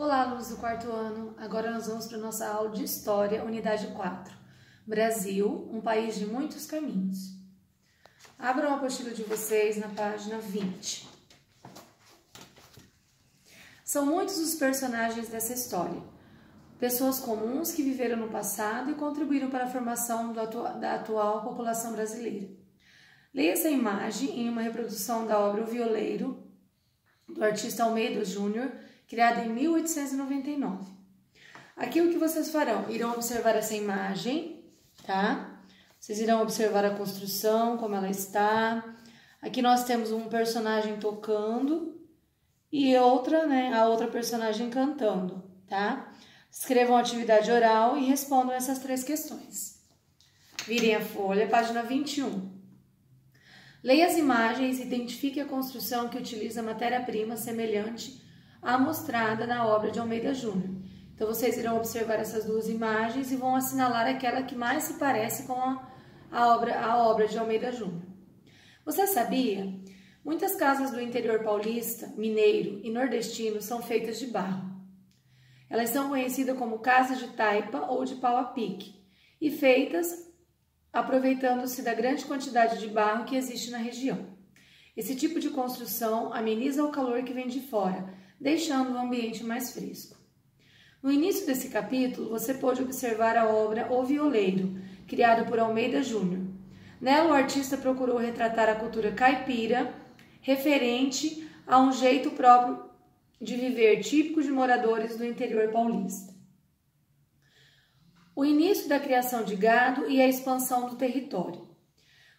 Olá, alunos do quarto ano! Agora nós vamos para a nossa aula de História, unidade 4. Brasil, um país de muitos caminhos. Abram a apostila de vocês na página 20. São muitos os personagens dessa história. Pessoas comuns que viveram no passado e contribuíram para a formação da atual população brasileira. Leia essa imagem em uma reprodução da obra O Violeiro, do artista Almeida Júnior, criada em 1899. Aqui o que vocês farão? Irão observar essa imagem, tá? Vocês irão observar a construção, como ela está. Aqui nós temos um personagem tocando e a outra personagem cantando, tá? Escrevam a atividade oral e respondam essas 3 questões. Virem a folha, página 21. Leia as imagens e identifique a construção que utiliza matéria-prima semelhante à mostrada na obra de Almeida Júnior. Então, vocês irão observar essas 2 imagens e vão assinalar aquela que mais se parece com a obra de Almeida Júnior. Você sabia? Muitas casas do interior paulista, mineiro e nordestino são feitas de barro. Elas são conhecidas como casas de taipa ou de pau a pique e feitas aproveitando-se da grande quantidade de barro que existe na região. Esse tipo de construção ameniza o calor que vem de fora, deixando o ambiente mais fresco. No início desse capítulo, você pode observar a obra O Violeiro, criada por Almeida Júnior. Nela, o artista procurou retratar a cultura caipira, referente a um jeito próprio de viver típico de moradores do interior paulista. O início da criação de gado e a expansão do território.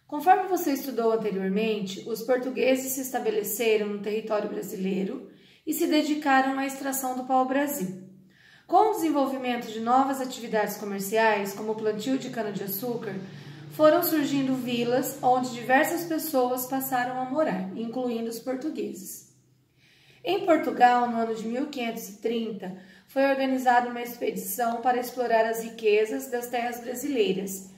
Conforme você estudou anteriormente, os portugueses se estabeleceram no território brasileiro e se dedicaram à extração do pau-brasil. Com o desenvolvimento de novas atividades comerciais, como o plantio de cana-de-açúcar, foram surgindo vilas onde diversas pessoas passaram a morar, incluindo os portugueses. Em Portugal, no ano de 1530, foi organizada uma expedição para explorar as riquezas das terras brasileiras,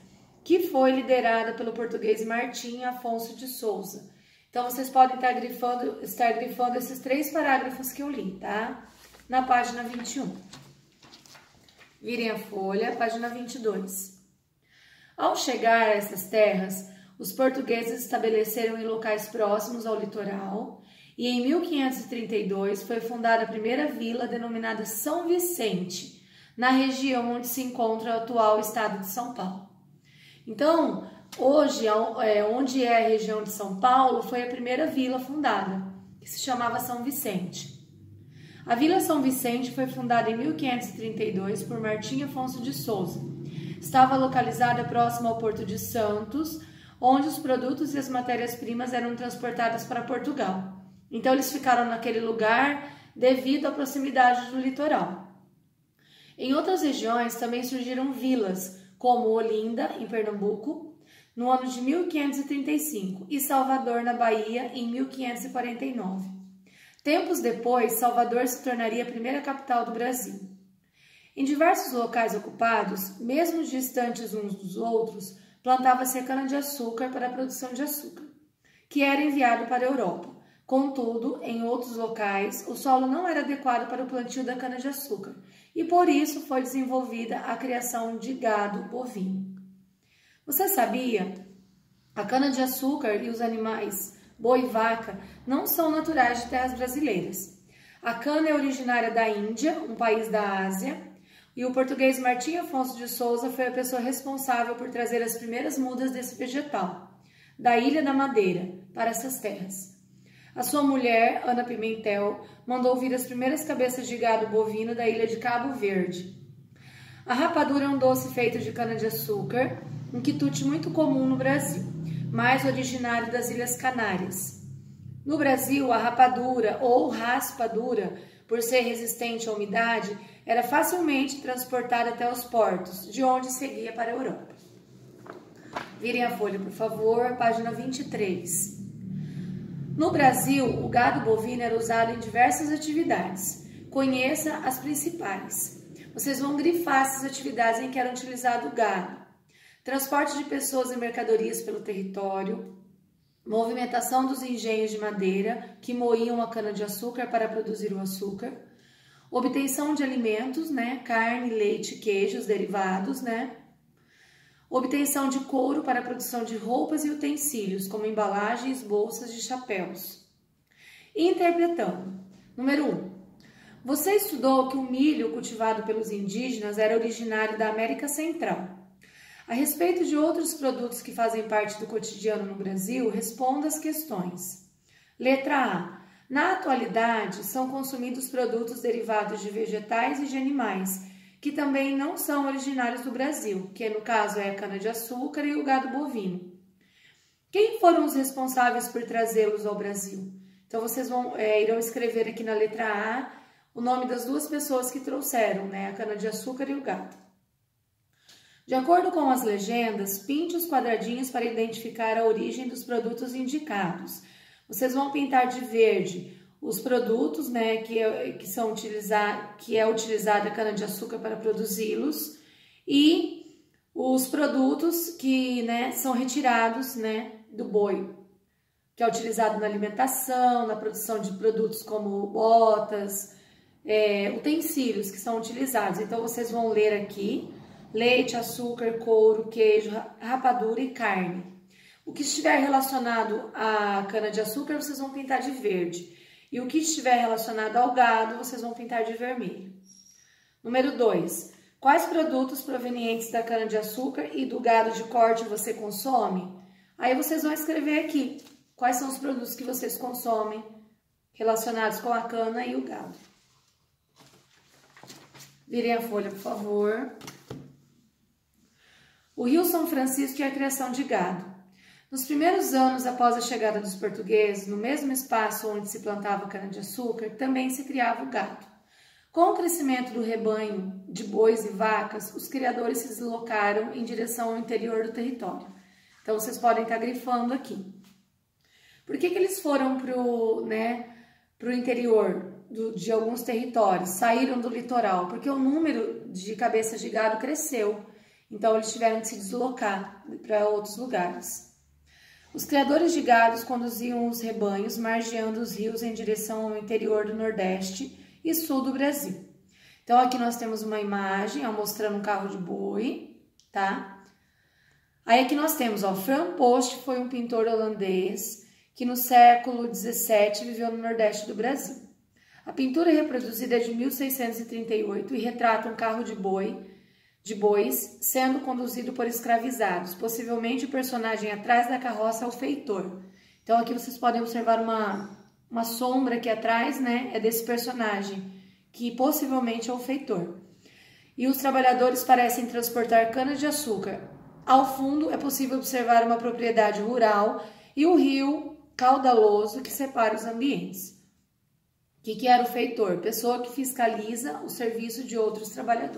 que foi liderada pelo português Martim Afonso de Souza. Então, vocês podem estar grifando esses 3 parágrafos que eu li, tá? Na página 21. Virem a folha, página 22. Ao chegar a essas terras, os portugueses estabeleceram em locais próximos ao litoral e em 1532 foi fundada a primeira vila denominada São Vicente, na região onde se encontra o atual estado de São Paulo. Então, hoje, onde é a região de São Paulo, foi a primeira vila fundada, que se chamava São Vicente. A Vila São Vicente foi fundada em 1532 por Martim Afonso de Souza. Estava localizada próxima ao Porto de Santos, onde os produtos e as matérias-primas eram transportadas para Portugal. Então, eles ficaram naquele lugar devido à proximidade do litoral. Em outras regiões também surgiram vilas, como Olinda, em Pernambuco, no ano de 1535, e Salvador, na Bahia, em 1549. Tempos depois, Salvador se tornaria a primeira capital do Brasil. Em diversos locais ocupados, mesmo distantes uns dos outros, plantava-se a cana-de-açúcar para a produção de açúcar, que era enviado para a Europa. Contudo, em outros locais, o solo não era adequado para o plantio da cana-de-açúcar e por isso foi desenvolvida a criação de gado bovino. Você sabia? A cana-de-açúcar e os animais boi e vaca não são naturais de terras brasileiras. A cana é originária da Índia, um país da Ásia, e o português Martim Afonso de Souza foi a pessoa responsável por trazer as primeiras mudas desse vegetal, da Ilha da Madeira, para essas terras. A sua mulher, Ana Pimentel, mandou vir as primeiras cabeças de gado bovino da ilha de Cabo Verde. A rapadura é um doce feito de cana-de-açúcar, um quitute muito comum no Brasil, mais originário das Ilhas Canárias. No Brasil, a rapadura ou raspadura, por ser resistente à umidade, era facilmente transportada até os portos, de onde seguia para a Europa. Virem a folha, por favor, página 23. No Brasil, o gado bovino era usado em diversas atividades. Conheça as principais. Vocês vão grifar essas atividades em que era utilizado o gado. Transporte de pessoas e mercadorias pelo território, movimentação dos engenhos de madeira que moíam a cana-de-açúcar para produzir o açúcar, obtenção de alimentos, né? Carne, leite, queijos, derivados, né? Obtenção de couro para a produção de roupas e utensílios, como embalagens, bolsas e chapéus. Interpretando. Número 1. Você estudou que o milho cultivado pelos indígenas era originário da América Central. A respeito de outros produtos que fazem parte do cotidiano no Brasil, responda as questões. Letra A. Na atualidade, são consumidos produtos derivados de vegetais e de animais, que também não são originários do Brasil, que no caso é a cana-de-açúcar e o gado bovino. Quem foram os responsáveis por trazê-los ao Brasil? Então, vocês irão escrever aqui na letra A o nome das duas pessoas que trouxeram, né? A cana-de-açúcar e o gado. De acordo com as legendas, pinte os quadradinhos para identificar a origem dos produtos indicados. Vocês vão pintar de verde os produtos, né, que é utilizada a cana-de-açúcar para produzi-los, e os produtos que, né, são retirados, né, do boi, que é utilizado na alimentação, na produção de produtos como botas, utensílios que são utilizados. Então, vocês vão ler aqui: leite, açúcar, couro, queijo, rapadura e carne. O que estiver relacionado à cana-de-açúcar, vocês vão pintar de verde. E o que estiver relacionado ao gado, vocês vão pintar de vermelho. Número 2. Quais produtos provenientes da cana-de-açúcar e do gado de corte você consome? Aí vocês vão escrever aqui quais são os produtos que vocês consomem relacionados com a cana e o gado. Virem a folha, por favor. O Rio São Francisco e a criação de gado. Nos primeiros anos após a chegada dos portugueses, no mesmo espaço onde se plantava cana-de-açúcar, também se criava o gado. Com o crescimento do rebanho de bois e vacas, os criadores se deslocaram em direção ao interior do território. Então, vocês podem estar grifando aqui. Por que eles foram para o interior de alguns territórios? Saíram do litoral? Porque o número de cabeças de gado cresceu. Então, eles tiveram que se deslocar para outros lugares. Os criadores de gados conduziam os rebanhos margeando os rios em direção ao interior do Nordeste e Sul do Brasil. Então, aqui nós temos uma imagem mostrando um carro de boi, tá? Aí aqui nós temos, Fran Post foi um pintor holandês que no século XVII viveu no Nordeste do Brasil. A pintura reproduzida é de 1638 e retrata um carro de bois sendo conduzido por escravizados. Possivelmente o personagem atrás da carroça é o feitor. Então aqui vocês podem observar uma sombra aqui atrás, né? É desse personagem, que possivelmente é o feitor. E os trabalhadores parecem transportar cana-de-açúcar. Ao fundo é possível observar uma propriedade rural e o rio caudaloso que separa os ambientes. O que era o feitor? Pessoa que fiscaliza o serviço de outros trabalhadores.